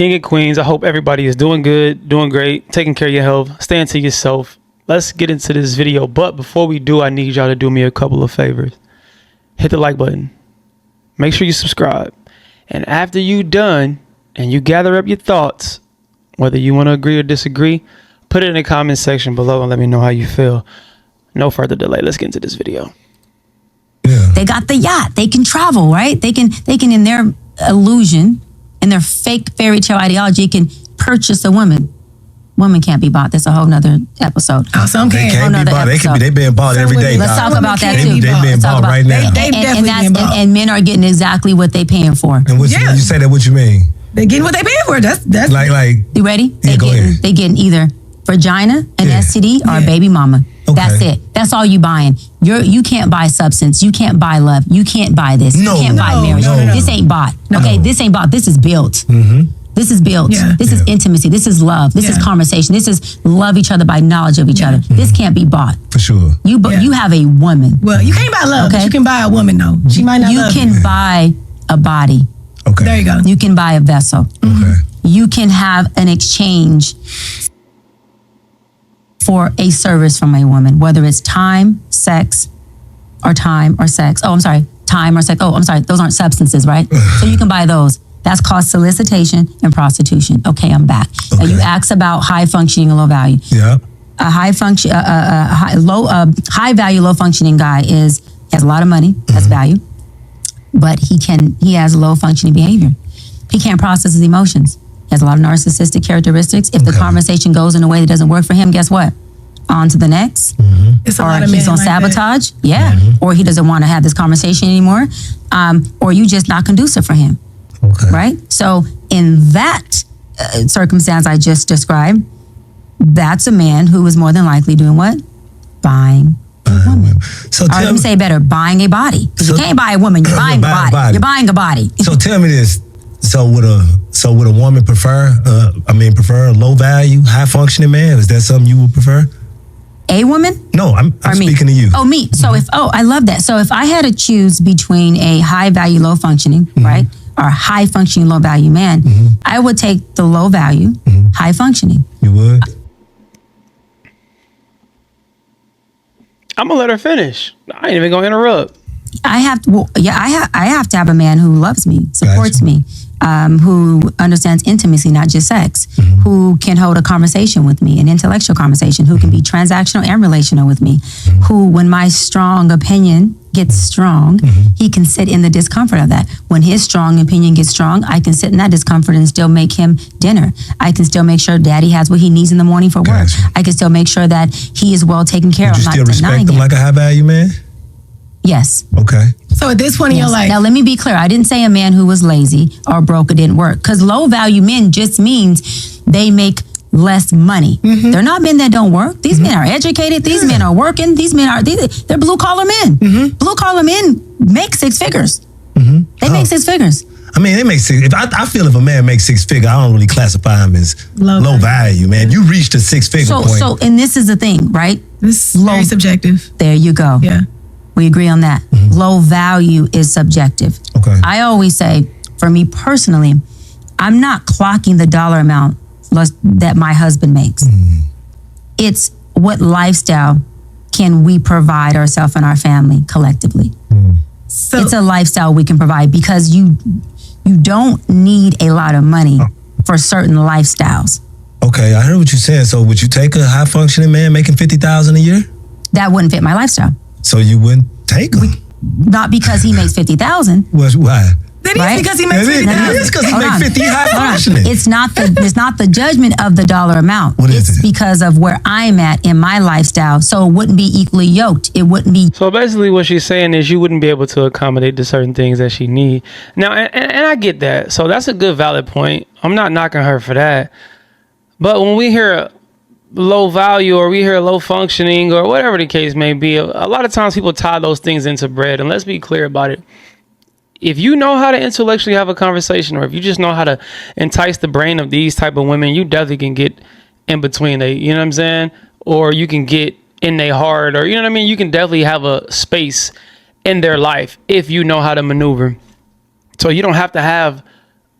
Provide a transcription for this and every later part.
King and Queens, I hope everybody is doing good, doing great, taking care of your health, staying to yourself. Let's get into this video. But before we do, I need y'all to do me a couple of favors. Hit the like button. Make sure you subscribe. And after you done and you gather up your thoughts, whether you want to agree or disagree, put it in the comment section below and let me know how you feel. No further delay. Let's get into this video. Yeah. They got the yacht. They can travel, right? They can in their illusion, in their fake fairy tale ideology, can purchase a woman. Women can't be bought. That's a whole nother episode. Oh, some They can't be bought. They being bought every day. Let's talk about that too. They being bought right now. They definitely being bought. And men are getting exactly what they paying for. And what you say that? What you mean? They getting what they paying for. That's like. You ready? Yeah, go ahead. They getting either vagina, an STD, or a baby mama. Okay. That's it. That's all you buying. You can't buy substance. You can't buy love. You can't buy this. No, you can't buy marriage. no. This ain't bought. Okay, this ain't bought. This is built. Mm-hmm. This is built. Yeah. This is intimacy. This is love. This is conversation. This is love each other by knowledge of each other. This can't be bought. For sure. You have a woman. Well, you can't buy love, but you can buy a woman though. She might not You love can buy a body. Okay. There you go. You can buy a vessel. Okay. You can have an exchange for a service from a woman, whether it's time, sex, or time or sex. Oh, I'm sorry. Time or sex. Oh, I'm sorry. Those aren't substances, right? So you can buy those. That's called solicitation and prostitution. Okay, I'm back. Okay. You asked about high functioning and low value. Yeah. A high value, low functioning guy has a lot of money. That's value, but he has low functioning behavior. He can't process his emotions. He has a lot of narcissistic characteristics. If the conversation goes in a way that doesn't work for him, guess what? On to the next. It's a Or lot of he's men on like sabotage. Yeah. Or he doesn't want to have this conversation anymore. Or you just not conducive for him. Okay. Right? So in that circumstance I just described, that's a man who is more than likely doing what? Buying a woman. So Or let me say better, buying a body. Because you can't buy a woman, you're buying a body. You're buying a body. So tell me this. So would a woman prefer a low value, high functioning man? Is that something you would prefer? A woman? No, I'm speaking to you. Oh, me. So I love that. So if I had to choose between a high value, low functioning, right? Or high functioning, low value man, I would take the low value, high functioning. You would? I'm going to let her finish. I ain't even going to interrupt. I have to have a man who loves me, supports me, who understands intimacy, not just sex, who can hold a conversation with me, an intellectual conversation, who can be transactional and relational with me, who, when my strong opinion gets strong, he can sit in the discomfort of that. When his strong opinion gets strong, I can sit in that discomfort and still make him dinner. I can still make sure daddy has what he needs in the morning for work. Gotcha. I can still make sure that he is well taken care of. Would you I'm still not respect denying him him. like a high value man? Yes. Okay. So at this point in your life, Now, let me be clear. I didn't say a man who was lazy or broke or didn't work. Because low value men just means they make less money. They're not men that don't work. These men are educated. These men are working. They're blue collar men. Blue collar men make six figures. They make six figures. I mean, they make six. I feel if a man makes six figure, I don't really classify him as low value, man. If you reached a six figure point. And this is the thing, right? this is very subjective. There you go. Yeah. We agree on that. Low value is subjective. Okay. I always say, for me personally, I'm not clocking the dollar amount that my husband makes. It's what lifestyle can we provide ourselves and our family collectively. So It's a lifestyle we can provide because you don't need a lot of money for certain lifestyles. Okay, I heard what you're saying. So would you take a high functioning man making $50,000 a year? That wouldn't fit my lifestyle. So you wouldn't take him? Not because he makes 50,000. Why? that is right? because he makes It is 50,000. because he Hold on. makes 50 high Hold on. functioning. It's not the judgment of the dollar amount. What is it's it? because of where I'm at in my lifestyle. So it wouldn't be equally yoked. It wouldn't be. So basically what she's saying is you wouldn't be able to accommodate the certain things that she need. Now, and I get that. So that's a good valid point. I'm not knocking her for that. But when we hear low value or we hear low functioning or whatever the case may be, a lot of times people tie those things into bread. And let's be clear about it. If you know how to intellectually have a conversation, or if you just know how to entice the brain of these type of women, you definitely can get in between you know what I'm saying? Or you can get in their heart, or you know what I mean? You can definitely have a space in their life if you know how to maneuver. So you don't have to have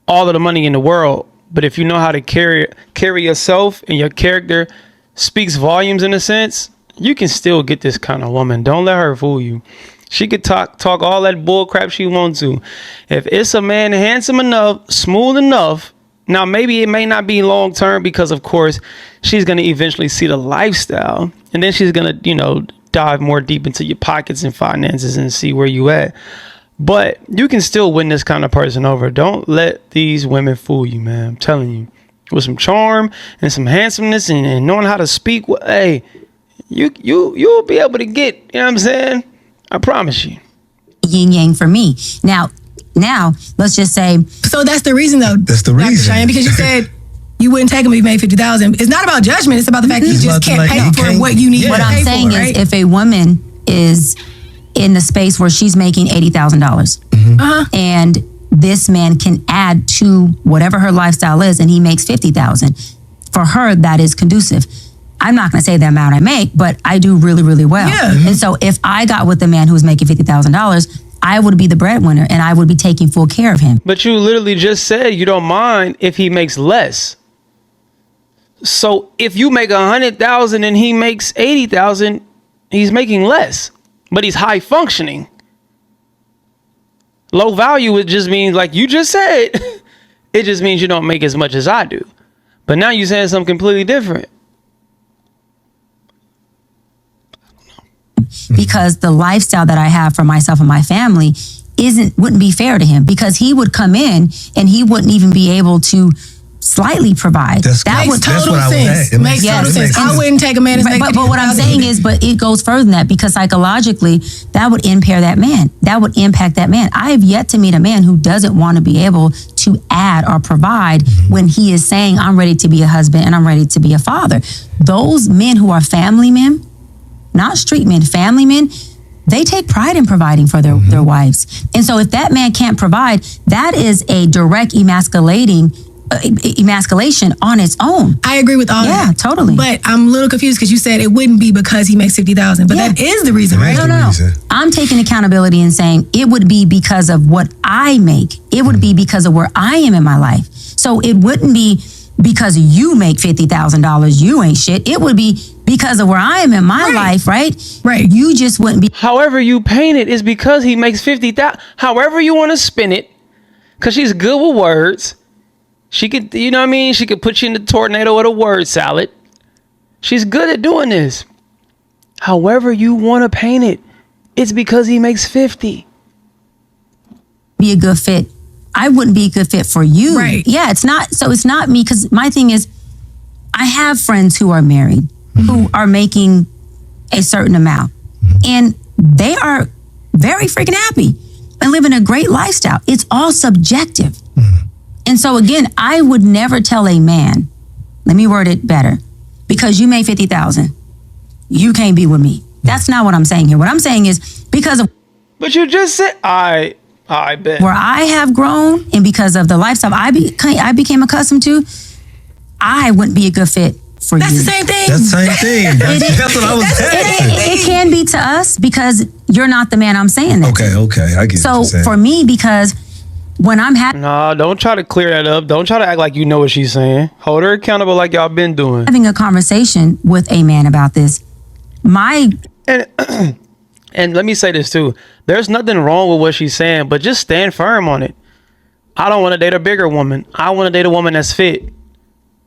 all of the money in the world, But if you know how to carry yourself and your character speaks volumes in a sense, you can still get this kind of woman. Don't let her fool you. She could talk all that bull crap she wants to. If it's a man handsome enough, smooth enough, now maybe it may not be long term because of course she's going to eventually see the lifestyle and then she's going to, dive more deep into your pockets and finances and see where you at. But you can still win this kind of person over. Don't let these women fool you, man. I'm telling you. With some charm and some handsomeness and knowing how to speak, hey, you'll be able to get, you know what I'm saying? I promise you. Yin yang for me. Now, let's just say. So that's the reason, though. That's the reason. Cheyenne, because you said you wouldn't take him if he made 50,000. It's not about judgment. It's about the fact that you just can't pay for what you need. What I'm saying is, if a woman is in the space where she's making $80,000, and this man can add to whatever her lifestyle is, and he makes 50,000, for her that is conducive. I'm not going to say the amount I make, but I do really, really well. Yeah. And so if I got with a man who was making $50,000, I would be the breadwinner and I would be taking full care of him. But you literally just said you don't mind if he makes less. So if you make 100,000 and he makes 80,000, he's making less, but he's high functioning. Low value, it just means, like you just said, it just means you don't make as much as I do. But now you're saying something completely different. Because the lifestyle that I have for myself and my family wouldn't be fair to him, because he would come in and he wouldn't even be able to slightly provide. Makes total sense. Makes total sense. I wouldn't take a man as but what I'm saying is, but it goes further than that, because psychologically that would impair that man. That would impact that man. I have yet to meet a man who doesn't want to be able to add or provide when he is saying, I'm ready to be a husband and I'm ready to be a father. Those men who are family men, not street men, family men, they take pride in providing for their wives. And so if that man can't provide, that is a direct emasculation on its own. I agree with all that. Yeah, totally. But I'm a little confused because you said it wouldn't be because he makes 50,000, but that is the reason, right? No. I'm taking accountability and saying it would be because of what I make. It would be because of where I am in my life. So it wouldn't be because you make $50,000, you ain't shit. It would be because of where I am in my life, right? Right. You just wouldn't be. However you paint it is because he makes 50,000. However you want to spin it, because she's good with words. She could, you know what I mean? She could put you in the tornado with a word salad. She's good at doing this. However you want to paint it, it's because he makes 50. Be a good fit. I wouldn't be a good fit for you. Right. Yeah, it's not. So it's not me, because my thing is, I have friends who are married, who are making a certain amount, and they are very freaking happy and living a great lifestyle. It's all subjective. And so again, I would never tell a man, let me word it better, because you made 50,000, you can't be with me. That's not what I'm saying here. What I'm saying is, because of. But you just said, I bet. Where I have grown and because of the lifestyle I became accustomed to, I wouldn't be a good fit for you. That's the same thing. That's the same thing. That's what I was saying. It can be to us because you're not the man I'm saying that. Okay. I get So what you're saying. for me, because when I'm Nah, don't try to clear that up. Don't try to act like you know what she's saying. Hold her accountable like y'all been doing. having a conversation with a man about this, And let me say this too. There's nothing wrong with what she's saying, but just stand firm on it. I don't want to date a bigger woman. I want to date a woman that's fit.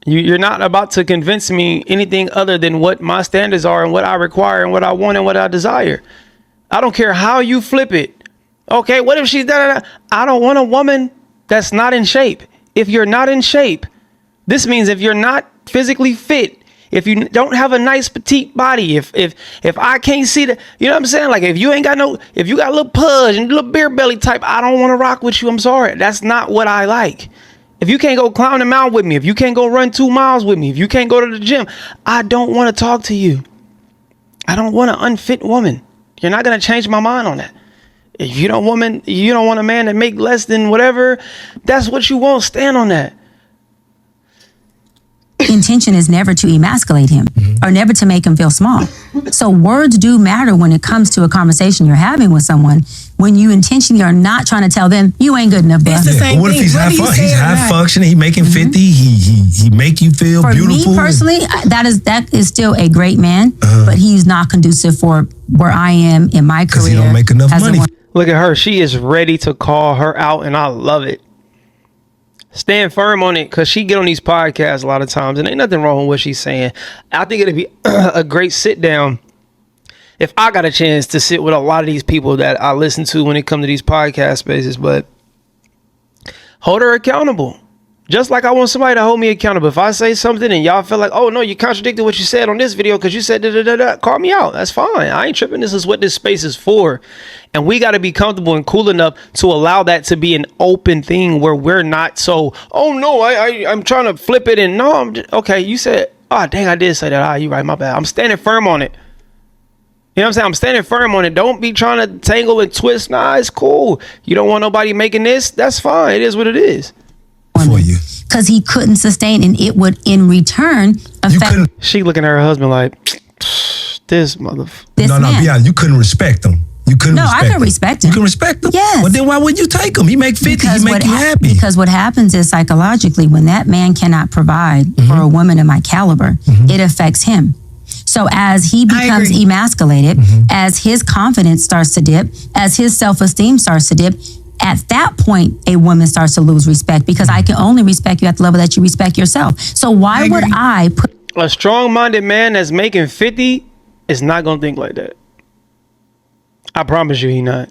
You're not about to convince me anything other than what my standards are and what I require and what I want and what I desire. I don't care how you flip it. Okay, what if she's da? I don't want a woman that's not in shape. If you're not in shape, this means if you're not physically fit, if you don't have a nice petite body, if I can't see the, you know what I'm saying? Like if you got a little pudge and a little beer belly type, I don't want to rock with you. I'm sorry. That's not what I like. If you can't go climb the mountain with me, if you can't go run 2 miles with me, if you can't go to the gym, I don't want to talk to you. I don't want an unfit woman. You're not going to change my mind on that. If you don't want a man that make less than whatever, that's what you want. Stand on that. intention is never to emasculate him or never to make him feel small. So words do matter when it comes to a conversation you're having with someone. When you intentionally are not trying to tell them you ain't good enough, bruh. It's the same But what if thing. he's Whether you say he's it or high not. functioning? He making 50. He make you feel For beautiful. me personally, that is still a great man, but he's not conducive for where I am in my career. Because he don't make enough as a money. woman. Look at her. She is ready to call her out, and I love it. Stand firm on it, because she get on these podcasts a lot of times, and ain't nothing wrong with what she's saying. I think it'd be a great sit down if I got a chance to sit with a lot of these people that I listen to when it comes to these podcast spaces, but hold her accountable. Just like I want somebody to hold me accountable. If I say something and y'all feel like, oh no, you contradicted what you said on this video because you said da-da-da-da, call me out. That's fine. I ain't tripping. This is what this space is for. And we got to be comfortable and cool enough to allow that to be an open thing where we're not so, oh no, I'm trying to flip it and no, okay, you said, oh dang, I did say that. You right, my bad. I'm standing firm on it. You know what I'm saying? I'm standing firm on it. Don't be trying to tangle and twist. Nah, it's cool. You don't want nobody making this. That's fine. It is what it is. For you. Because he couldn't sustain, and it would in return affect She looking at her husband like, this motherfucker. this No, man. be honest. You couldn't respect him. You couldn't No, I respect could respect him. You can respect him? Yes. Well, then why would you take him? He make 50. He make you happy. Because what happens is psychologically, when that man cannot provide for a woman of my caliber, it affects him. So as he becomes agree. emasculated, as his confidence starts to dip, as his self-esteem starts to dip, at that point, a woman starts to lose respect because I can only respect you at the level that you respect yourself. So why would I put A strong-minded man that's making 50 is not going to think like that. I promise you he not.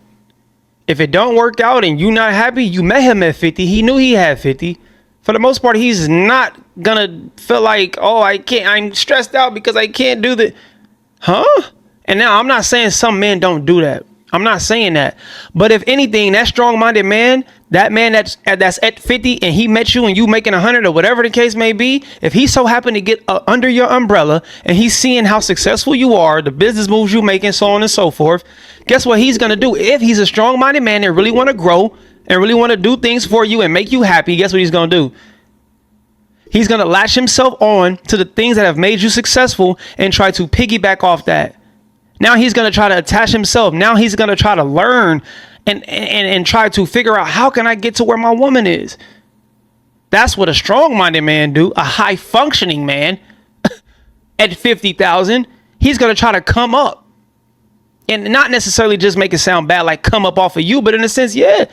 If it don't work out and you not happy, you met him at 50. He knew he had 50. For the most part, he's not going to feel like, oh, I'm stressed out because I can't do the, And now I'm not saying some men don't do that. I'm not saying that. But if anything, that strong-minded man, that man that's at 50 and he met you and you making 100 or whatever the case may be, if he so happened to get under your umbrella and he's seeing how successful you are, the business moves you making, so on and so forth, guess what he's going to do? If he's a strong-minded man that really want to grow and really want to do things for you and make you happy, guess what he's going to do? He's going to latch himself on to the things that have made you successful and try to piggyback off that. Now he's going to try to attach himself. Now he's going to try to learn and try to figure out, how can I get to where my woman is? That's what a strong-minded man do. A high-functioning man at 50,000, he's going to try to come up. And not necessarily just make it sound bad, like come up off of you, but in a sense, yeah,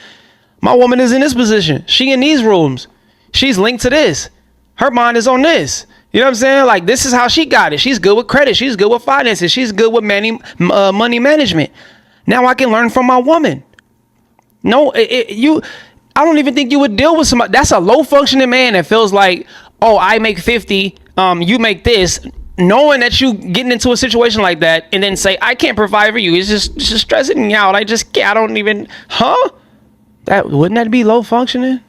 my woman is in this position. She in these rooms. She's linked to this. Her mind is on this. You know what I'm saying? Like, this is how she got it. She's good with credit. She's good with finances. She's good with money management. Now I can learn from my woman. No, I don't even think you would deal with somebody. That's a low functioning man that feels like, oh, I make 50. You make this. Knowing that you getting into a situation like that and then say, I can't provide for you. It's just stressing me out. I don't even, wouldn't that be low functioning?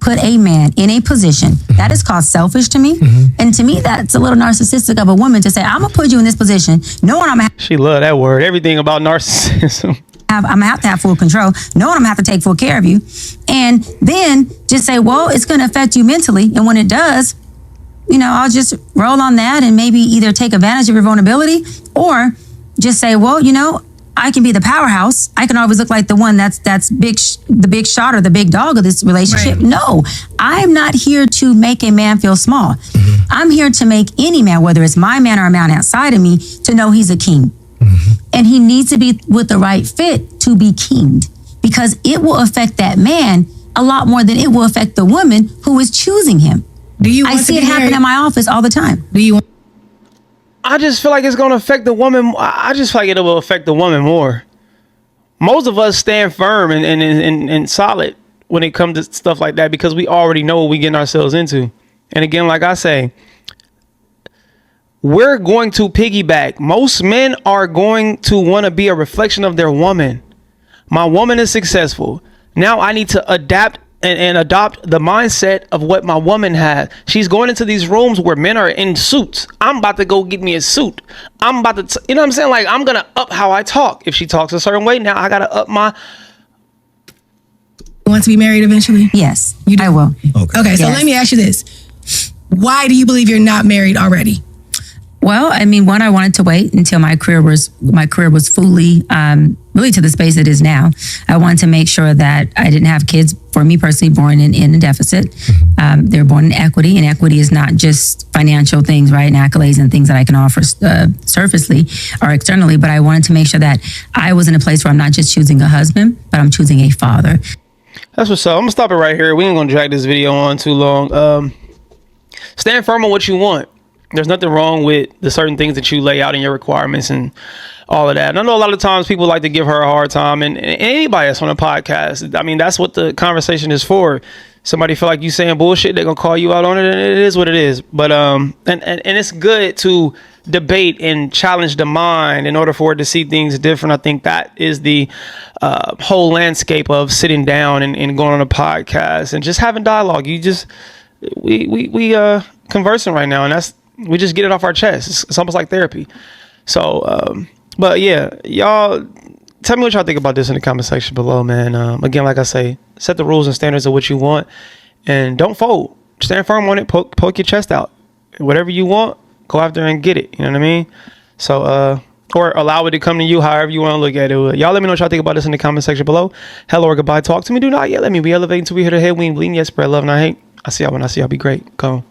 put a man in a position that is called selfish to me. And to me, that's a little narcissistic of a woman to say, I'm gonna put you in this position, knowing I'm gonna She love that word. Everything about narcissism. I'm gonna have to have full control, knowing I'm gonna have to take full care of you, and then just say, well, it's gonna affect you mentally, and when it does, you know, I'll just roll on that and maybe either take advantage of your vulnerability or just say, well, you know, I can be the powerhouse. I can always look like the one that's big, the big shot or the big dog of this relationship. Right. No, I'm not here to make a man feel small. I'm here to make any man, whether it's my man or a man outside of me, to know he's a king. And he needs to be with the right fit to be kinged, because it will affect that man a lot more than it will affect the woman who is choosing him. I see it happen in my office all the time. I just feel like it's going to affect the woman. I just feel like it will affect the woman more. Most of us stand firm and solid when it comes to stuff like that, because we already know what we're getting ourselves into. And again, like I say, we're going to piggyback. Most men are going to want to be a reflection of their woman. My woman is successful. Now I need to adapt and adopt the mindset of what my woman has. She's going into these rooms where men are in suits. I'm about to go get me a suit. I'm about to, you know what I'm saying? Like, I'm going to up how I talk. If she talks a certain way, now I got to up my. You want to be married eventually? Yes, you do? I will. Okay, so Yes. let me ask you this. Why do you believe you're not married already? Well, I mean, one, I wanted to wait until my career was fully, really to the space it is now. I wanted to make sure that I didn't have kids, for me personally, born in a deficit. They're born in equity, and equity is not just financial things, right, and accolades and things that I can offer surfacely or externally, but I wanted to make sure that I was in a place where I'm not just choosing a husband, but I'm choosing a father. That's what's up. I'm gonna stop it right here. We ain't gonna drag this video on too long. Stand firm on what you want. There's nothing wrong with the certain things that you lay out in your requirements and all of that. And I know a lot of times people like to give her a hard time, and anybody that's on a podcast, I mean, that's what the conversation is for. Somebody feel like you saying bullshit, they're gonna call you out on it, and it is what it is. But and it's good to debate and challenge the mind in order for it to see things different. I think that is the whole landscape of sitting down and going on a podcast and just having dialogue. You just we conversing right now, and we just get it off our chest. It's almost like therapy. So, but yeah, y'all tell me what y'all think about this in the comment section below, man. Again, like I say, set the rules and standards of what you want, and don't fold. Stand firm on it. Poke your chest out. Whatever you want, go after and get it. You know what I mean? So, or allow it to come to you, however you want to look at it. Y'all let me know what y'all think about this in the comment section below. Hello or goodbye. Talk to me. Do not yet. Let me be elevating till we hit a head. We ain't bleeding yet. Spread love, not hate. I see y'all when I see y'all. Be great. Go.